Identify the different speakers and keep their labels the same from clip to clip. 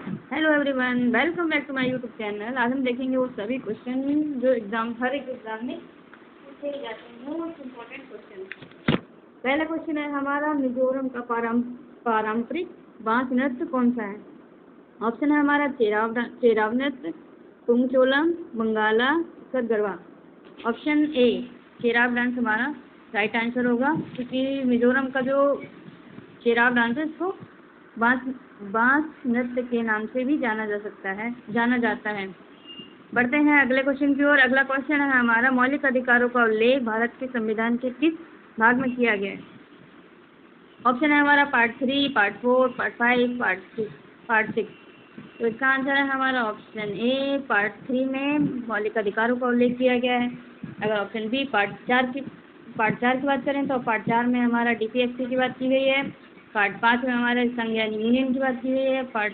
Speaker 1: Hello everyone, welcome back to my YouTube channel. आज हम देखेंगे वो सभी क्वेश्चन जो हर एक एग्जाम में पूछे जाते हैं, मोस्ट इम्पोर्टेंट क्वेश्चन। पहला क्वेश्चन है हमारा, मिजोरम का पारंपरिक बांस नृत्य कौन सा है? ऑप्शन है हमारा चेराव नृत्य, पुंगचोलम, बंगाला, सदगरबा। ऑप्शन ए चेराव डांस हमारा राइट आंसर होगा, क्योंकि मिजोरम का जो चेराव डांस है इसको बांस बांस नृत्य के नाम से भी जाना जाता है। बढ़ते हैं अगले क्वेश्चन की ओर। अगला क्वेश्चन है हमारा, मौलिक अधिकारों का उल्लेख भारत के संविधान के किस भाग में किया गया है? ऑप्शन है हमारा पार्ट 3, पार्ट 4, पार्ट 5, पार्ट 6। तो इसका आंसर है हमारा ऑप्शन ए, पार्ट 3 में मौलिक अधिकारों का उल्लेख किया गया है। अगर ऑप्शन बी पार्ट 4 की बात करें तो पार्ट 4 में हमारा डीपीएससी की बात की गई है। पार्ट 5 में हमारे संघ यानी यूनियन की बात की गई है। पार्ट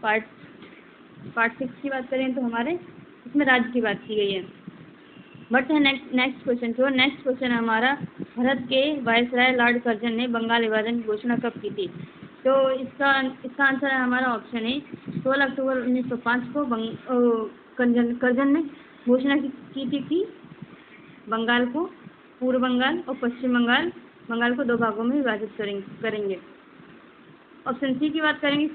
Speaker 1: पार्ट 6 की बात करें तो हमारे इसमें राज्य की बात की गई है। बट है नेक्स्ट क्वेश्चन की ओर। नेक्स्ट क्वेश्चन है हमारा, भारत के वायसराय लॉर्ड कर्जन ने बंगाल विभाजन की घोषणा कब की थी? तो इसका आंसर है हमारा ऑप्शन ए, 16 अक्टूबर 1905 को कर्जन ने घोषणा की थी कि बंगाल को पूर्व बंगाल और पश्चिम बंगाल को 2 भागों में विभाजित करेंगे। ऑप्शन सी की बात करें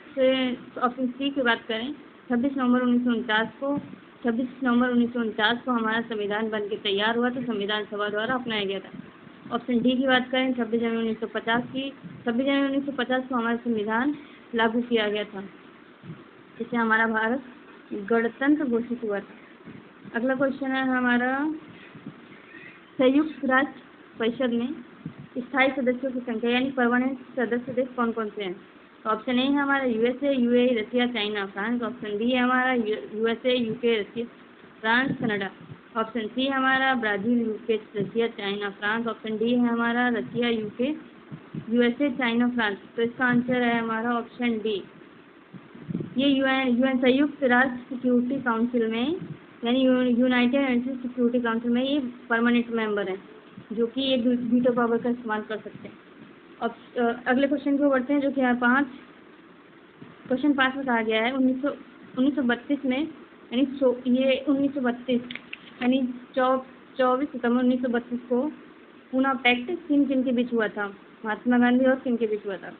Speaker 1: 26 नवंबर 1949 को हमारा संविधान बन के तैयार हुआ तो संविधान सभा द्वारा अपनाया गया था। ऑप्शन डी की बात करें 26 जनवरी 1950 को हमारा संविधान लागू किया गया था, जिससे हमारा भारत गणतंत्र घोषित हुआ था। अगला क्वेश्चन है हमारा, संयुक्त राष्ट्र परिषद में स्थायी सदस्यों की संख्या यानी परमानेंट सदस्य देश कौन कौन से हैं? तो ऑप्शन ए है हमारा यूएसए, यूएई, रसिया, चाइना, फ्रांस। ऑप्शन बी है हमारा यूएसए, यूके, रसिया, फ्रांस, कनाडा। ऑप्शन सी है हमारा ब्राजील, यूके, रसिया, चाइना, फ्रांस। ऑप्शन डी है हमारा रसिया, यूके, यूएसए, चाइना, फ्रांस। तो इसका आंसर है हमारा ऑप्शन डी। ये यूएन संयुक्त राष्ट्र सिक्योरिटी काउंसिल में यानी यूनाइटेड नेशंस सिक्योरिटी काउंसिल में ये परमानेंट मेंबर हैं, जो कि ये वीटो पावर का इस्तेमाल कर सकते हैं। अब अगले क्वेश्चन को बढ़ते हैं, जो कि क्वेश्चन 5 में कहा गया है 1932 में यानी 24 सितंबर 1932 को पूना पैक्ट किन के बीच हुआ था? महात्मा गांधी और किन के बीच हुआ था?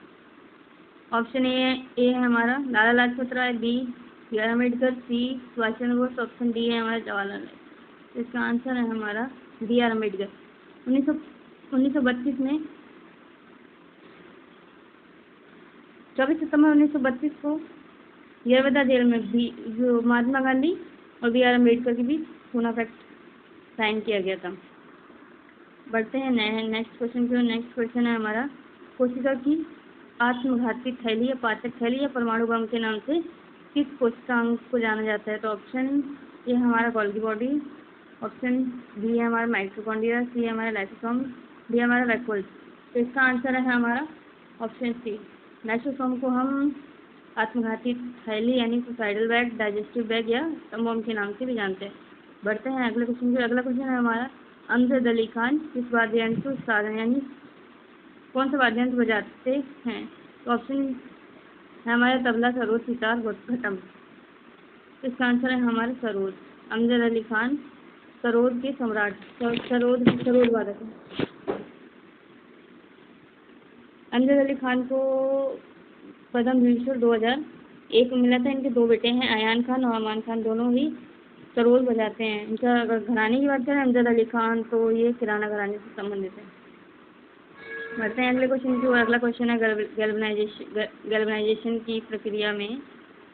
Speaker 1: ऑप्शन ए है हमारा Lala Lajpat Rai, B R Ambedkar, C Subhash Chandra Bose. Option D है हमारा जवाहरलाल नेहरू। तो इसका आंसर है हमारा बी आर अम्बेडकर। 1932 में 24 सितंबर 1932 को यरवदा जेल में भी महात्मा गांधी और बी आर अम्बेडकर के बीच पूना पैक्ट साइन किया गया था। बढ़ते हैं नेक्स्ट क्वेश्चन की। नेक्स्ट क्वेश्चन है हमारा, कोशिका की आत्मघाती थैली या पाचक थैली या परमाणु बम के नाम से किस कोशिकांग को जाना जाता है? तो ऑप्शन ए हमारा गोल्गी बॉडी, ऑप्शन बी है हमारा माइटोकॉन्ड्रिया, सी है हमारा लाइसोसोम, डी हमारा वैक्यूल। तो इसका आंसर है हमारा ऑप्शन सी। लाइसोसोम को हम आत्मघाती थैली यानी सुसाइडल बैग, डाइजेस्टिव बैग या बम के नाम से भी जानते हैं। बढ़ते हैं अगले क्वेश्चन की। अगला क्वेश्चन है हमारा, अमजद अली खान किस वाद्ययंत्र साधन यानी कौन सा वाद्ययंत्र बजाते हैं? तो ऑप्शन है हमारा तबला, सरोद, सितार, घटम। इसका आंसर है हमारा सरोद। अमजद अली खान सरोद के सम्राट, सरोद वादक है। अमजद अली खान को पद्म विभूषण 2001 में मिला था। इनके 2 बेटे हैं, अयान खान और अमान खान, दोनों ही सरोद बजाते हैं। इनका अगर घराने की बात करें अमजद अली खान, तो ये किराना घराने से संबंधित है। बढ़ते हैं अगले क्वेश्चन की ओर। अगला क्वेश्चन है, गैल्वेनाइजेशन की प्रक्रिया में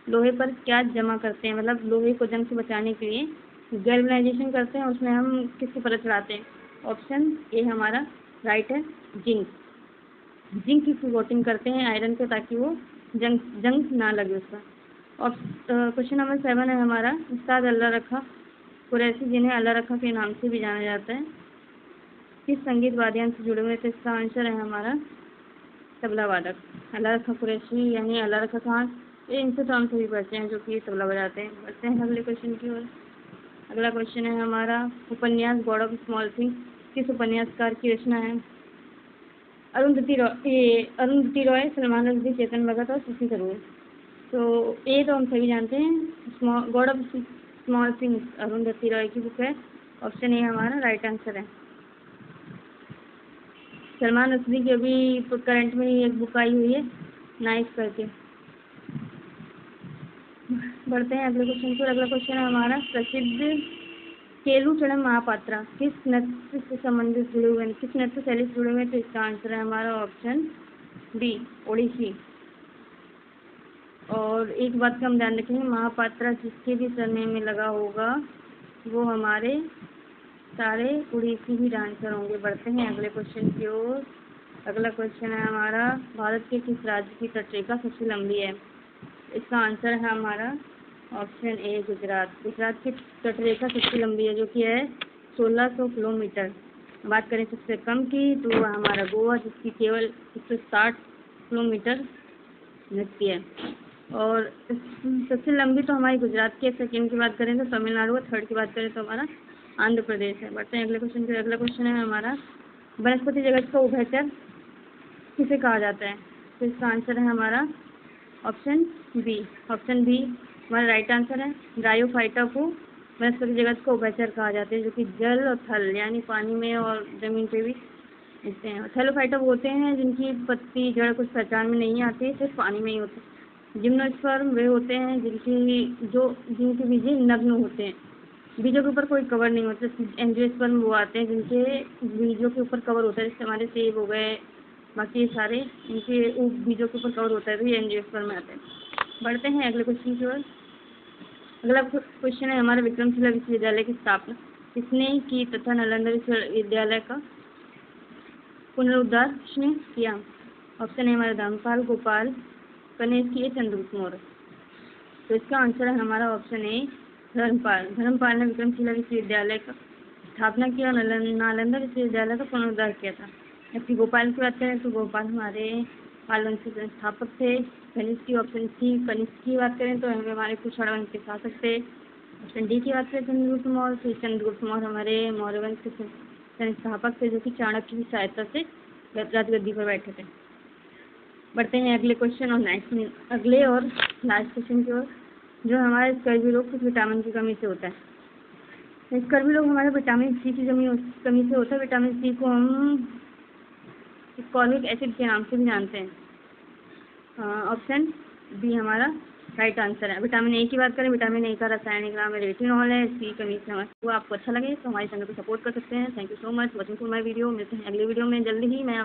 Speaker 1: लोहे पर क्या जमा करते हैं? मतलब लोहे को जंग से बचाने के लिए गैल्वेनाइजेशन करते हैं, उसमें हम किसकी परत चढ़ाते हैं? ऑप्शन ए हमारा राइट है जिंक की कोटिंग करते हैं आयरन पे, ताकि वो जंग ना लगे उसका। और क्वेश्चन नंबर 7 है हमारा, उस्ताद अल्लाह रखा कुरैशी, जिन्हें अल्लाह रखा के नाम से भी जाना जाता है, किस संगीत वाद्ययंत्र से जुड़े हुए थे? इसका आंसर है हमारा तबला वादक। अल्लाह रखा कुरैशी यानी अल्लाह रखा खान, इनसे तो हम सभी पढ़ते हैं जो कि तबला बजाते हैं। बढ़ते हैं अगले क्वेश्चन की ओर। अगला क्वेश्चन है हमारा, उपन्यास गॉड ऑफ स्मॉल थिंग्स किस उपन्यासकार की रचना है? अरुंधति रॉय, सलमान रश्दी, चेतन भगत और शशि थरूर। तो ये तो हम सभी जानते हैं, God of small things Arundhati Roy की बुक है। ऑप्शन ए हमारा राइट आंसर है। सलमान रश्दी की अभी करंट में ही एक बुक आई हुई है, नाइस करके। बढ़ते हैं अगले क्वेश्चन पर। अगला क्वेश्चन है हमारा, प्रसिद्ध केलूचरण महापात्रा किस नृत्य से संबंधित जुड़े हुए हैं, किस नृत्य शैली से जुड़े हुए हैं? तो इसका आंसर है हमारा ऑप्शन बी, ओडिसी। और एक बात का हम ध्यान रखेंगे, महापात्रा जिसके भी सरनेम में लगा होगा वो हमारे सारे उड़ीसी ही डांसर होंगे। बढ़ते हैं अगले क्वेश्चन की ओर। अगला क्वेश्चन है हमारा, भारत के किस राज्य की तटरेखा सबसे लंबी है? इसका आंसर है हमारा ऑप्शन ए, गुजरात। गुजरात की तटरेखा सबसे लंबी है, जो कि है 1600 किलोमीटर। बात करें सबसे कम की तो वह हमारा गोवा, जिसकी केवल 160 किलोमीटर लगती है। और सबसे लंबी तो हमारी गुजरात की है, सेकेंड की बात करें तो तमिलनाडु, और थर्ड की बात करें तो हमारा आंध्र प्रदेश है। बढ़ते हैं अगले क्वेश्चन पे। अगला क्वेश्चन है हमारा, वनस्पति जगत का उभयचर किसे कहा जाता है? तो इसका आंसर है हमारा ऑप्शन बी। ऑप्शन बी हमारा राइट आंसर है। ब्रायोफाइटा को वनस्पति जगत का उभयचर कहा जाता है, जो कि जल और थल यानी पानी में और जमीन पे भी मिलते हैं। थैलोफाइटा वो होते हैं जिनकी पत्ती जड़ कुछ पहचान में नहीं आती, सिर्फ पानी में ही होते हैं। जिम्नोस्पर्म वे होते हैं जिनके बीज नग्न होते हैं, बीजों के ऊपर कोई कवर नहीं होता। एंजियोस्पर्म वो आते हैं जिनके बीजों के ऊपर कवर होता है, जैसे हमारे सेब हो गए, बाकी ये सारे इनके बीजों के ऊपर कवर होता है, तो ये एंजियोस्पर्म में आते हैं। बढ़ते हैं अगले क्वेश्चन की ओर। अगला क्वेश्चन है हमारा, विक्रमशिला विश्वविद्यालय की स्थापना किसने की तथा नालंदा विश्वविद्यालय का पुनरुद्धार किसने किया? ऑप्शन है हमारा धर्मपाल, गोपाल कनिष्क या चंद्रगुप्त मौर्य। तो इसका आंसर है हमारा ऑप्शन ए, धर्मपाल। धर्मपाल ने विक्रमशिला विश्वविद्यालय का स्थापना किया और नालंदा विश्वविद्यालय का पुनरुद्धार किया था। जबकि गोपाल की बात करें तो गोपाल हमारे पाल वंश के संस्थापक थे। कनिष्क की ऑप्शन सी, कनिष्क की बात करें तो हमारे कुषाण वंश के शासक थे। ऑप्शन डी की बात करें चंद्रगुप्त मौर्य, तो चंद्रगुप्त मौर्य हमारे मौर्य वंश के संस्थापक थे, जो कि चाणक्य की सहायता से राजगद्दी पर बैठे थे। बढ़ते हैं अगले क्वेश्चन और अगले और लास्ट क्वेश्चन की ओर, जो हमारे स्कर्वी रोग किस विटामिन की कमी से होता है? स्कर्वी रोग हमारे विटामिन सी की कमी से होता है। विटामिन सी को हम स्कॉर्बिक एसिड के नाम से भी जानते हैं। ऑप्शन बी हमारा राइट आंसर है। विटामिन ए की बात करें, विटामिन ए का रासायनिक नाम है रेटिनॉल है। सी कमी से वो आपको अच्छा लगे तो हमारे चैनल को सपोर्ट कर सकते हैं। Thank you so much watching for my video. मिलते हैं अगले वीडियो में जल्दी ही। मैं